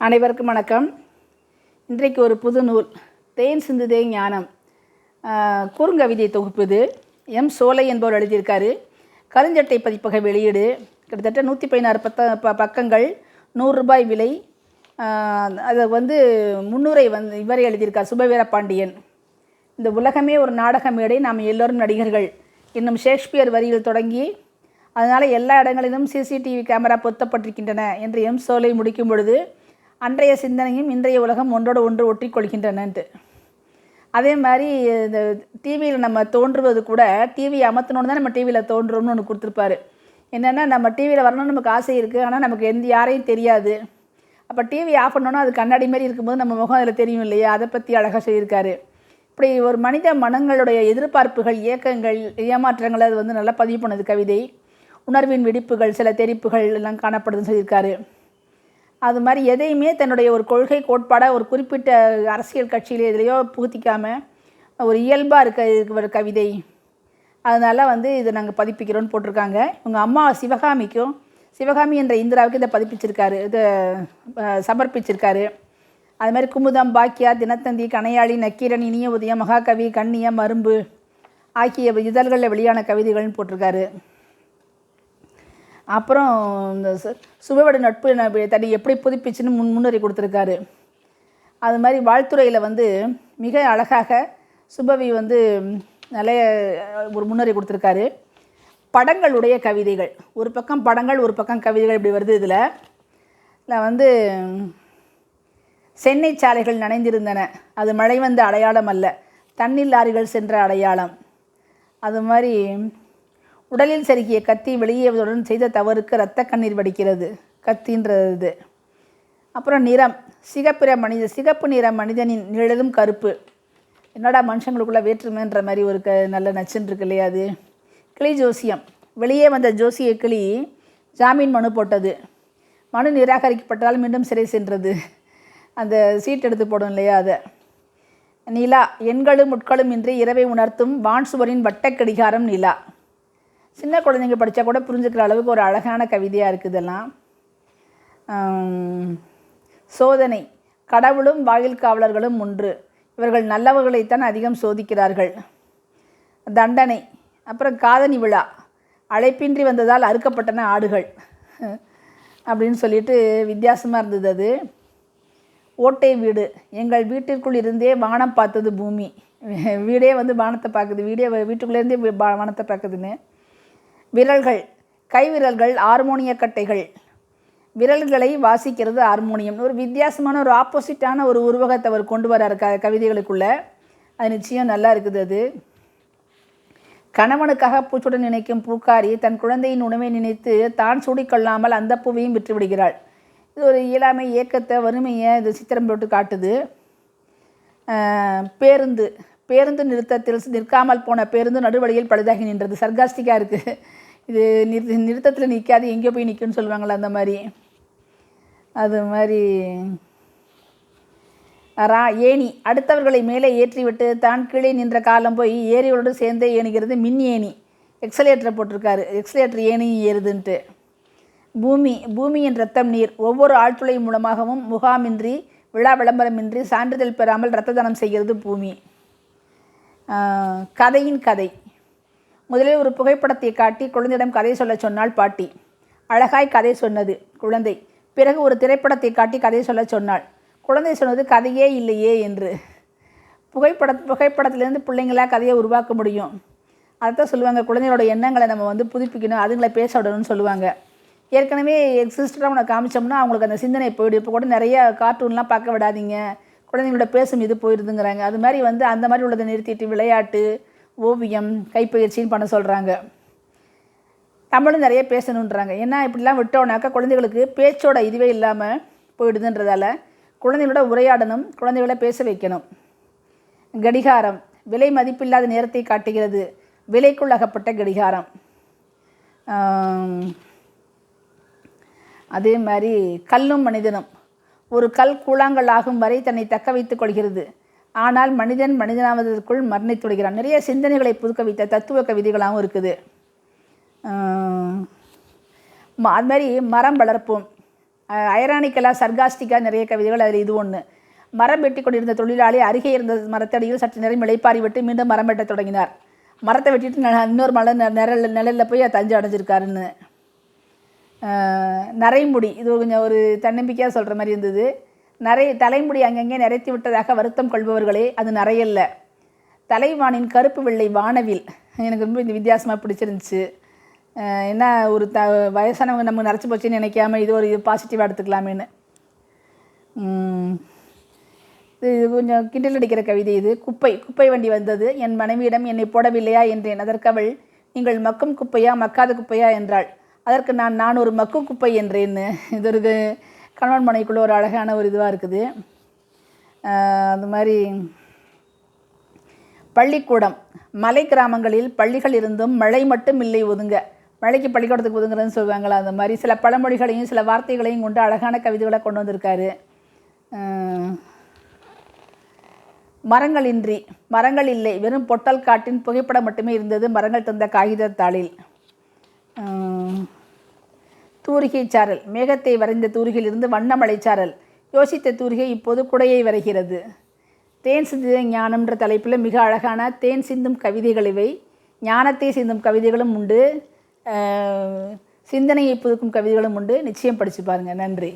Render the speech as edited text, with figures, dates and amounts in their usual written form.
அனைவருக்கும் வணக்கம். இன்றைக்கு ஒரு புது நூல் தேன் சிந்துதே ஞானம் குறுங்கவிதை தொகுப்பு. இது எம் சோலை என்பவர் எழுதியிருக்காரு. கருஞ்சட்டை பதிப்பக வெளியீடு. கிட்டத்தட்ட 116 பக்கங்கள், 100 ரூபாய் விலை. அதை முன்னுரை இவரே எழுதியிருக்கார், சுபவீரபாண்டியன். இந்த உலகமே ஒரு நாடக மேடை, நாம் எல்லோரும் நடிகர்கள். இன்னும் ஷேக்ஸ்பியர் வரியில் தொடங்கி அதனால் எல்லா இடங்களிலும் சிசிடிவி கேமரா பொருத்தப்பட்டிருக்கின்றன என்று எம் சோலை முடிக்கும் பொழுது அன்றைய சிந்தனையும் இன்றைய உலகம் ஒன்றோடு ஒன்று ஒட்டிக்கொள்கின்றனன்ட்டு. அதே மாதிரி இந்த டிவியில் நம்ம தோன்றுவது கூட டிவி அமர்த்தணுன்னு தான் நம்ம டிவியில் தோன்றுறோம்னு ஒன்று கொடுத்துருப்பாரு. என்னென்னா, நம்ம டிவியில் வரணும்னு நமக்கு ஆசை இருக்குது, ஆனால் நமக்கு யாரையும் தெரியாது. அப்போ டிவி ஆஃப் பண்ணோன்னா அது கண்ணாடி மாதிரி இருக்கும்போது நம்ம முகம் அதில் தெரியும் இல்லையா, அதை பற்றி அழகாக சொல்லியிருக்காரு. இப்படி ஒரு மனித மனங்களுடைய எதிர்பார்ப்புகள், ஏக்கங்கள், ஏமாற்றங்கள் அது நல்லா பதிவு பண்ணது கவிதை. உணர்வின் வெடிப்புகள், சில தெரிப்புகள் எல்லாம் காணப்படுதுன்னு சொல்லியிருக்காரு. அது மாதிரி எதையுமே தன்னுடைய ஒரு கொள்கை கோட்பாடாக ஒரு குறிப்பிட்ட அரசியல் கட்சியில் எதுலையோ புகுத்திக்காமல் ஒரு இயல்பாக இருக்க கவிதை. அதனால் இதை நாங்கள் பதிப்பிக்கிறோன்னு போட்டிருக்காங்க. உங்கள் அம்மா சிவகாமி என்ற இந்திராவுக்கு இதை பதிப்பிச்சிருக்காரு, இதை சமர்ப்பிச்சிருக்காரு. அது மாதிரி குமுதம், பாக்கியா, தினத்தந்தி, கணையாளி, நக்கீரன், இனிய உதயம், மகாகவி, கண்ணியம், மரும்பு ஆகிய இதழ்களில் வெளியான கவிதைகள்னு போட்டிருக்காரு. அப்புறம் இந்த சுபவட நட்பு தன்னை எப்படி புதுப்பிச்சுன்னு முன்னுரை கொடுத்துருக்காரு. அது மாதிரி வாழ்த்துறையில் மிக அழகாக சுபவி நிறைய ஒரு முன்னுரை கொடுத்துருக்காரு. படங்களுடைய கவிதைகள், ஒரு பக்கம் படங்கள், ஒரு பக்கம் கவிதைகள் இப்படி வருது. இதில் சென்னை சாலைகள் நனைந்திருந்தன, அது மழை வந்த அடையாளம் அல்ல, தண்ணீர் லாரிகள் சென்ற அடையாளம். அது மாதிரி உடலில் செருகிய கத்தி வெளியேவதுடன் செய்த தவறுக்கு இரத்த கண்ணீர் வடிக்கிறது, கத்தின்றது. அப்புறம் நிறம், சிகப்பு நிற மனிதனின் நிழலும் கருப்பு. என்னடா மனுஷங்களுக்குள்ளே வேற்றுமைன்ற மாதிரி ஒரு நல்ல நச்சுன்னு இருக்கு இல்லையா. அது கிளி ஜோசியம். வெளியே வந்த ஜோசிய கிளி ஜாமீன் மனு போட்டது. மனு நிராகரிக்கப்பட்டால் மீண்டும் சிறை சென்றது. அந்த சீட் எடுத்து போடும் இல்லையா அதை. நிலா, எண்களும் முட்களும் இன்றி இரவை உணர்த்தும் வான் சுவரின் வட்டக்கடிகாரம் நிலா. சின்ன குழந்தைங்க படித்தா கூட புரிஞ்சுக்கிற அளவுக்கு ஒரு அழகான கவிதையாக இருக்குது இதெல்லாம். சோதனை, கடவுளும் வாயில் காவலர்களும் ஒன்று, இவர்கள் நல்லவர்களைத்தான் அதிகம் சோதிக்கிறார்கள். தண்டனை, அப்புறம் காதணி விழா, அழைப்பின்றி வந்ததால் அறுக்கப்பட்டன ஆடுகள் அப்படின்னு சொல்லிட்டு வித்தியாசமாக இருந்தது. அது ஓட்டை வீடு, எங்கள் வீட்டிற்குள் இருந்தே வானம் பார்த்தது பூமி. வீடே வானத்தை பார்க்குது, வீட்டுக்குள்ளேருந்தே வானத்தை பார்க்குதுன்னு. விரல்கள், கைவிரல்கள் ஹார்மோனிய கட்டைகள், விரல்களை வாசிக்கிறது ஹார்மோனியம். ஒரு வித்தியாசமான ஒரு ஆப்போசிட்டான ஒரு உருவகத்தை அவர் கொண்டு வரார் கவிதைகளுக்குள்ளே. அது நிச்சயம் நல்லா இருக்குது. அது கணவனுக்காக பூச்சுடன் நினைக்கும் பூக்காரி தன் குழந்தையின் உணவை நினைத்து தான் சூடிக்கொள்ளாமல் அந்த பூவையும் விற்று விடுகிறாள். இது ஒரு இயலாமை, ஏக்கத்தை, வறுமையை இது சித்திரம் போட்டு காட்டுது. பேருந்து நிறுத்தத்தில் நிற்காமல் போன பேருந்து நடுவழியில் பழுதாகி நின்றது. சர்காஸ்டிக்காக இருக்குது இது. நிறுத்தத்தில் நிற்காது, எங்கே போய் நிற்குன்னு சொல்லுவாங்களே அந்த மாதிரி. அது மாதிரி ஏணி, அடுத்தவர்களை மேலே ஏற்றிவிட்டு தான் கீழே நின்ற காலம் போய் ஏரியோடு சேர்ந்தே ஏணுகிறது மின் ஏணி. எக்ஸலேட்டரை போட்டிருக்காரு, எக்ஸலேட்டர் ஏணி ஏறுதுன்ட்டு. பூமியின் ரத்தம் நீர், ஒவ்வொரு ஆழ்துளை மூலமாகவும் முகாமின்றி விழா விளம்பரமின்றி சான்றிதழ் பெறாமல் இரத்த தானம் செய்கிறது பூமி. கதையின் கதை, முதலில் ஒரு புகைப்படத்தை காட்டி குழந்தையிடம் கதை சொல்ல சொன்னாள் பாட்டி. அழகாய் கதை சொன்னது குழந்தை. பிறகு ஒரு திரைப்படத்தை காட்டி கதை சொல்ல சொன்னாள். குழந்தை சொன்னது கதையே இல்லையே என்று. புகைப்படத்திலேருந்து பிள்ளைங்களாக கதையை உருவாக்க முடியும். அதைத்தான் சொல்லுவாங்க, குழந்தைகளோட எண்ணங்களை நம்ம புதுப்பிக்கணும், அதுங்களை பேச விடணும்னு சொல்லுவாங்க. ஏற்கனவே எக்ஸிஸ்டாக உனக்கு காமிச்சோம்னா அவங்களுக்கு அந்த சிந்தனை போயிடும். இப்போ கூட நிறைய கார்ட்டூன்லாம் பார்க்க விடாதீங்க, குழந்தைங்களோட பேசும் இது போயிடுதுங்கிறாங்க. அது மாதிரி அந்த மாதிரி உள்ளதை நிறுத்திட்டு விளையாட்டு, ஓவியம், கைப்பயிற்சின்னு பண்ண சொல்கிறாங்க. தமிழும் நிறைய பேசணுன்றாங்க. ஏன்னா இப்படிலாம் விட்டோன்னாக்கா குழந்தைகளுக்கு பேச்சோட இதுவே இல்லாமல் போயிடுதுன்றதால குழந்தைகளோட உரையாடணும், குழந்தைகளை பேச வைக்கணும். கடிகாரம், விலை மதிப்பில்லாத நேரத்தை காட்டுகிறது, விலைக்குள் அகப்பட்ட கடிகாரம். அதே மாதிரி கல்லும் மனிதனும், ஒரு கல் கூழாங்கல் ஆகும் வரை தன்னை தக்க வைத்துக் கொள்கிறது, ஆனால் மனிதனாவதற்குள் மரணித்து விடுகிறான். நிறைய சிந்தனைகளை புதுக்க வைத்த தத்துவ கவிதைகளாகவும் இருக்குது. அது மாதிரி மரம் வளர்ப்போம், ஐரானிக்கலாக சர்காஸ்டிக்காக நிறைய கவிதைகள். அதில் இது ஒன்று. மரம் வெட்டி கொண்டிருந்த தொழிலாளி அருகே இருந்த மரத்தடியில் சற்று நேரம் இளைப்பாரி விட்டு மீண்டும் மரம் வெட்ட தொடங்கினார். மரத்தை வெட்டிட்டு இன்னொரு நிழலில் போய் தஞ்சு அடைஞ்சிருக்காருன்னு. நரைமுடி, இது கொஞ்சம் ஒரு தன்னம்பிக்கையாக சொல்கிற மாதிரி இருந்தது. தலைமுடி அங்கங்கே நிறைத்து விட்டதாக வருத்தம் கொள்பவர்களே, அது நிறையல்ல. தலைவானின் கருப்பு வெள்ளை வானவில் எனக்கு ரொம்ப இந்த வித்தியாசமாக பிடிச்சிருந்துச்சு. என்ன ஒரு வயசானவங்க நமக்கு நரைச்சி போச்சுன்னு நினைக்காம இது ஒரு பாசிட்டிவாக எடுத்துக்கலாமேன்னு. இது கொஞ்சம் கிண்டல் அடிக்கிற கவிதை. இது குப்பை வண்டி வந்தது. என் மனைவியிடம் என்னை போடவில்லையா என்றேன். அதற்கு அவள், நீங்கள் மக்கும் குப்பையா மக்காத குப்பையா என்றாள். அதற்கு நான் ஒரு மக்கும் குப்பை என்றேன்னு. இது ஒரு கணவன் மனைக்குள்ளே ஒரு அழகான ஒரு இதுவாக இருக்குது. அது மாதிரி பள்ளிக்கூடம். மலை கிராமங்களில் பள்ளிகள் இருந்தும் மழை மட்டும் இல்லை ஒதுங்க. மழைக்கு பள்ளிக்கூடத்துக்கு ஒதுங்குறதுன்னு சொல்லுவாங்களா, அந்த மாதிரி சில பழமொழிகளையும் சில வார்த்தைகளையும் கொண்டு அழகான கவிதைகளை கொண்டு வந்திருக்காரு. மரங்கள் இல்லை, வெறும் பொட்டல் காட்டின் புகைப்படம் மட்டுமே இருந்தது மரங்கள் தந்த காகிதத்தாளில். தூரிகை சாரல். மேகத்தை வரைந்த தூரிகையிலிருந்து வண்ணமலைச்சாரல். யோசித்த தூரிகை இப்போது குடையை வரைகிறது. தேன் சிந்திய ஞானம்ன்ற தலைப்பில் மிக அழகான தேன் சிந்தும் கவிதைகள் இவை. ஞானத்தை சிந்தும் கவிதைகளும் உண்டு, சிந்தனையை புதுக்கும் கவிதைகளும் உண்டு. நிச்சயம் படித்து பாருங்கள். நன்றி.